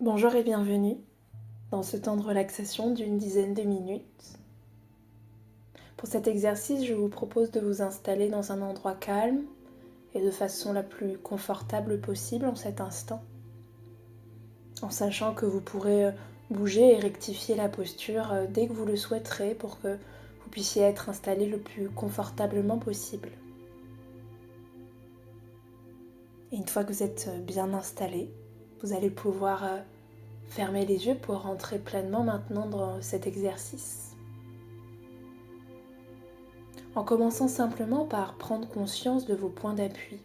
Bonjour et bienvenue dans ce temps de relaxation d'une dizaine de minutes. Pour cet exercice, je vous propose de vous installer dans un endroit calme et de façon la plus confortable possible en cet instant, en sachant que vous pourrez bouger et rectifier la posture dès que vous le souhaiterez pour que vous puissiez être installé le plus confortablement possible. Et une fois que vous êtes bien installé, vous allez pouvoir fermer les yeux pour rentrer pleinement maintenant dans cet exercice. En commençant simplement par prendre conscience de vos points d'appui.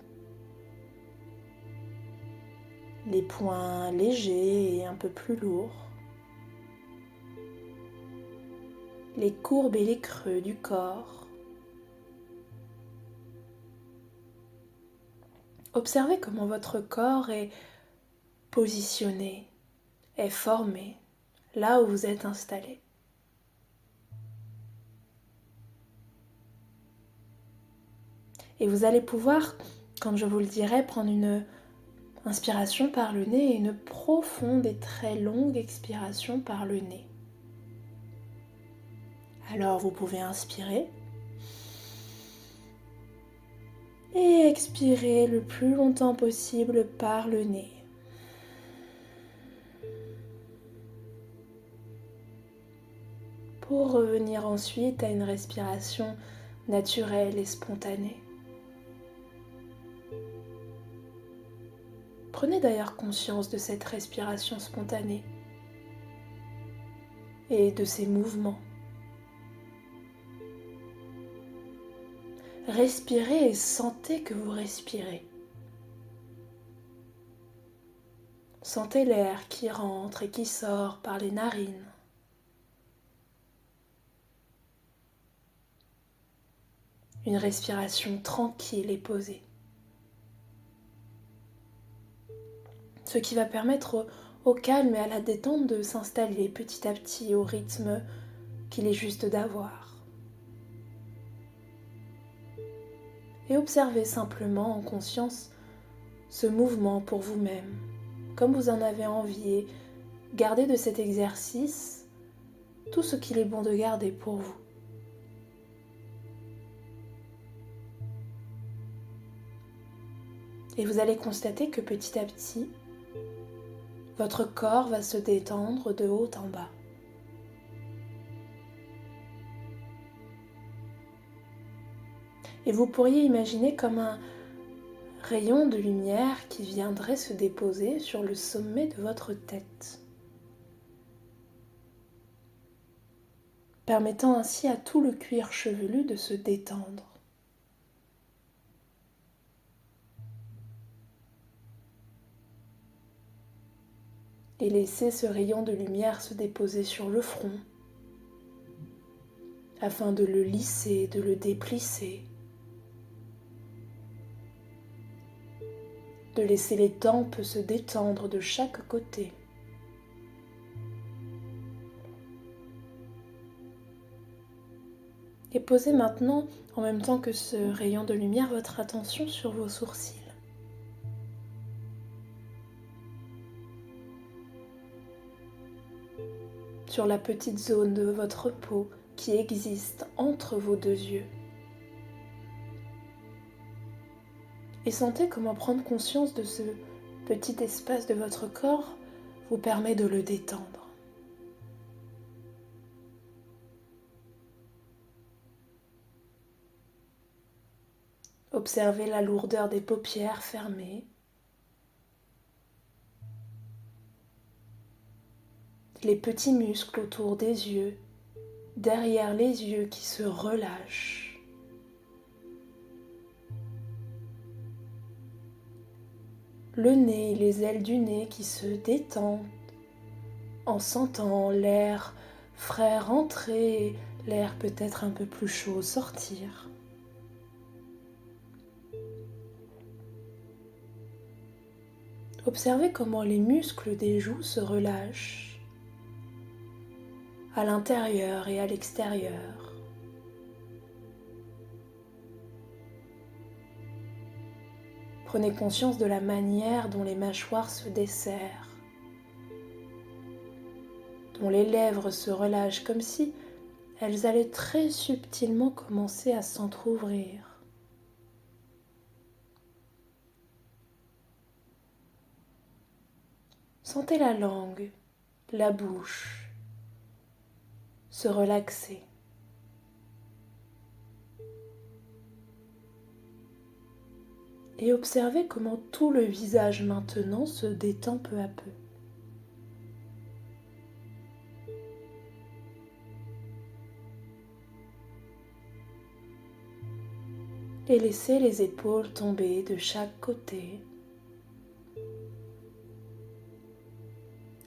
Les points légers et un peu plus lourds. Les courbes et les creux du corps. Observez comment votre corps est positionné, est formé, là où vous êtes installé. Et vous allez pouvoir, quand je vous le dirai, prendre une inspiration par le nez et une profonde et très longue expiration par le nez. Alors vous pouvez inspirer et expirer le plus longtemps possible par le nez. Pour revenir ensuite à une respiration naturelle et spontanée. Prenez d'ailleurs conscience de cette respiration spontanée et de ses mouvements. Respirez et sentez que vous respirez. Sentez l'air qui rentre et qui sort par les narines. Une respiration tranquille et posée. Ce qui va permettre au calme et à la détente de s'installer petit à petit au rythme qu'il est juste d'avoir. Et observez simplement en conscience ce mouvement pour vous-même, comme vous en avez envie, et gardez de cet exercice tout ce qu'il est bon de garder pour vous. Et vous allez constater que petit à petit, votre corps va se détendre de haut en bas. Et vous pourriez imaginer comme un rayon de lumière qui viendrait se déposer sur le sommet de votre tête, permettant ainsi à tout le cuir chevelu de se détendre. Et laissez ce rayon de lumière se déposer sur le front, afin de le lisser, de le déplisser, de laisser les tempes se détendre de chaque côté. Et posez maintenant, en même temps que ce rayon de lumière, votre attention sur vos sourcils. Sur la petite zone de votre peau qui existe entre vos deux yeux. Et sentez comment prendre conscience de ce petit espace de votre corps vous permet de le détendre. Observez la lourdeur des paupières fermées, les petits muscles autour des yeux, derrière les yeux qui se relâchent. Le nez et les ailes du nez qui se détendent en sentant l'air frais rentrer et l'air peut-être un peu plus chaud sortir. Observez comment les muscles des joues se relâchent à l'intérieur et à l'extérieur. Prenez conscience de la manière dont les mâchoires se desserrent dont les lèvres se relâchent comme si elles allaient très subtilement commencer à s'entr'ouvrir. Sentez la langue, la bouche se relaxer. Et observez comment tout le visage maintenant se détend peu à peu. Et laissez les épaules tomber de chaque côté,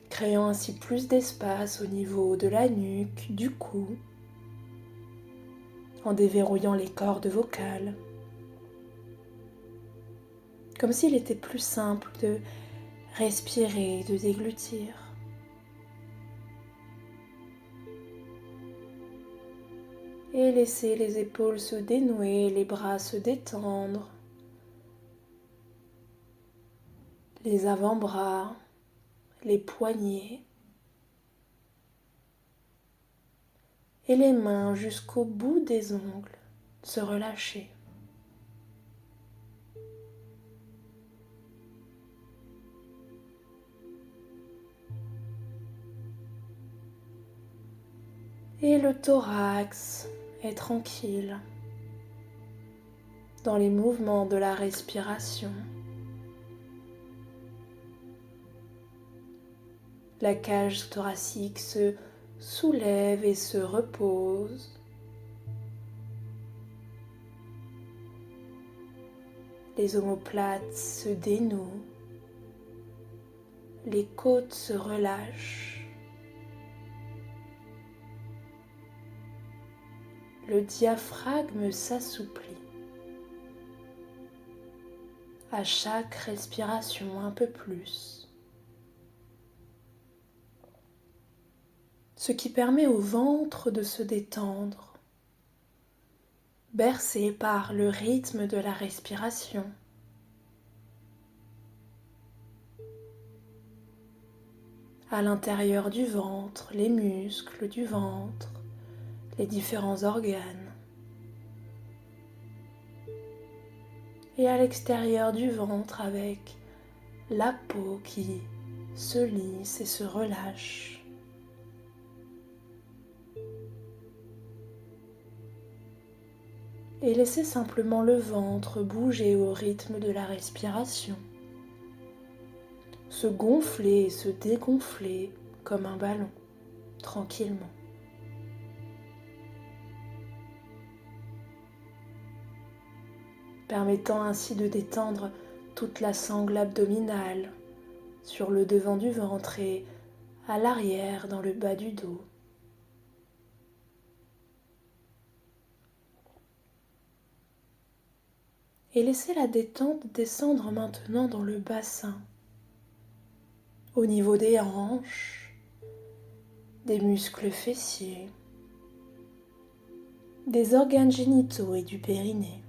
créant ainsi plus d'espace au niveau de la nuque, du cou, en déverrouillant les cordes vocales, comme s'il était plus simple de respirer, de déglutir. Et laissez les épaules se dénouer, les bras se détendre, les avant-bras, les poignets et les mains jusqu'au bout des ongles se relâcher. Et le thorax est tranquille dans les mouvements de la respiration. La cage thoracique se soulève et se repose. Les omoplates se dénouent. Les côtes se relâchent. Le diaphragme s'assouplit. À chaque respiration un peu plus. Ce qui permet au ventre de se détendre, bercé par le rythme de la respiration. À l'intérieur du ventre, les muscles du ventre, les différents organes. Et à l'extérieur du ventre avec la peau qui se lisse et se relâche. Et laissez simplement le ventre bouger au rythme de la respiration, se gonfler et se dégonfler comme un ballon, tranquillement. Permettant ainsi de détendre toute la sangle abdominale sur le devant du ventre et à l'arrière dans le bas du dos. Et laissez la détente descendre maintenant dans le bassin, au niveau des hanches, des muscles fessiers, des organes génitaux et du périnée.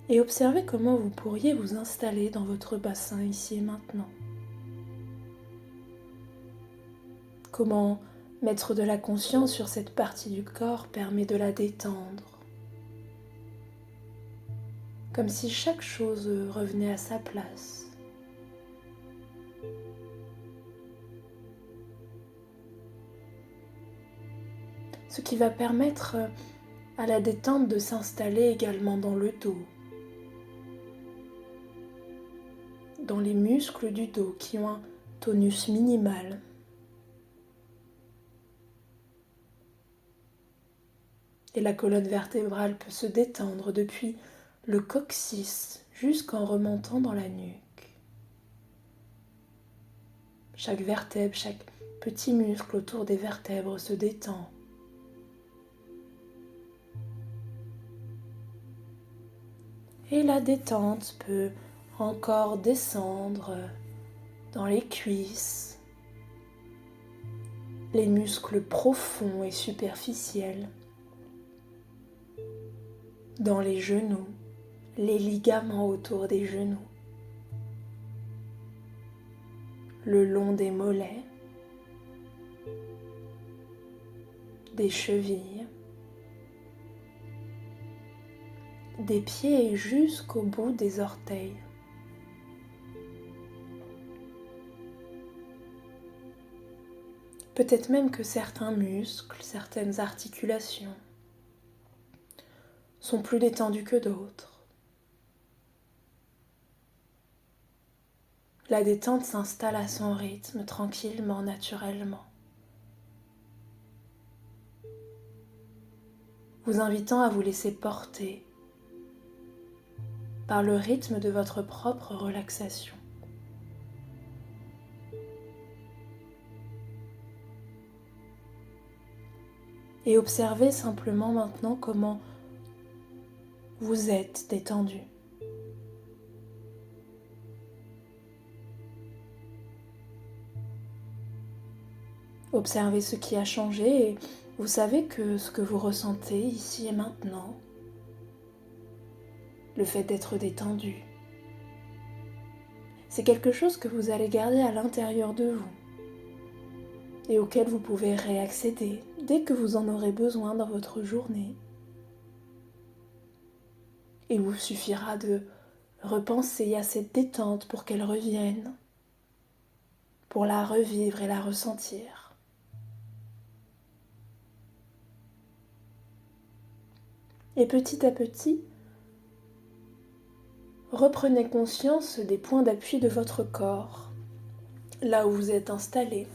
Et observez comment vous pourriez vous installer dans votre bassin ici et maintenant. Comment mettre de la conscience sur cette partie du corps permet de la détendre. Comme si chaque chose revenait à sa place. Ce qui va permettre à la détente de s'installer également dans le dos. Dans les muscles du dos qui ont un tonus minimal. Et la colonne vertébrale peut se détendre depuis le coccyx jusqu'en remontant dans la nuque. Chaque vertèbre, chaque petit muscle autour des vertèbres se détend. Et la détente peut encore descendre dans les cuisses, les muscles profonds et superficiels, dans les genoux, les ligaments autour des genoux. le long des mollets, des chevilles, des pieds et jusqu'au bout des orteils. Peut-être même que certains muscles, certaines articulations sont plus détendus que d'autres. La détente s'installe à son rythme, tranquillement, naturellement, vous invitant à vous laisser porter par le rythme de votre propre relaxation. Et observez simplement maintenant comment vous êtes détendu. Observez ce qui a changé et vous savez que ce que vous ressentez ici et maintenant, le fait d'être détendu, c'est quelque chose que vous allez garder à l'intérieur de vous et auquel vous pouvez réaccéder dès que vous en aurez besoin dans votre journée. Il vous suffira de repenser à cette détente pour qu'elle revienne, pour la revivre et la ressentir. Et petit à petit, reprenez conscience des points d'appui de votre corps, là où vous êtes installé,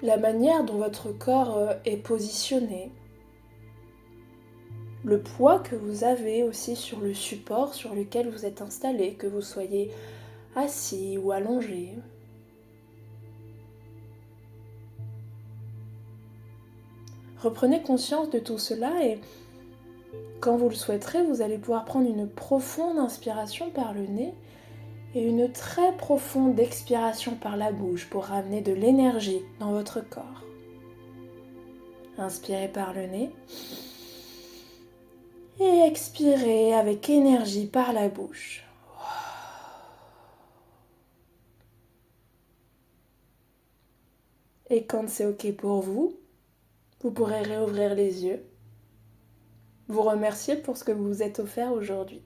la manière dont votre corps est positionné, le poids que vous avez aussi sur le support sur lequel vous êtes installé, que vous soyez assis ou allongé. Reprenez conscience de tout cela et quand vous le souhaiterez, vous allez pouvoir prendre une profonde inspiration par le nez et une très profonde expiration par la bouche pour ramener de l'énergie dans votre corps. Inspirez par le nez et expirez avec énergie par la bouche. Et quand c'est OK pour vous, vous pourrez réouvrir les yeux, vous remercier pour ce que vous vous êtes offert aujourd'hui.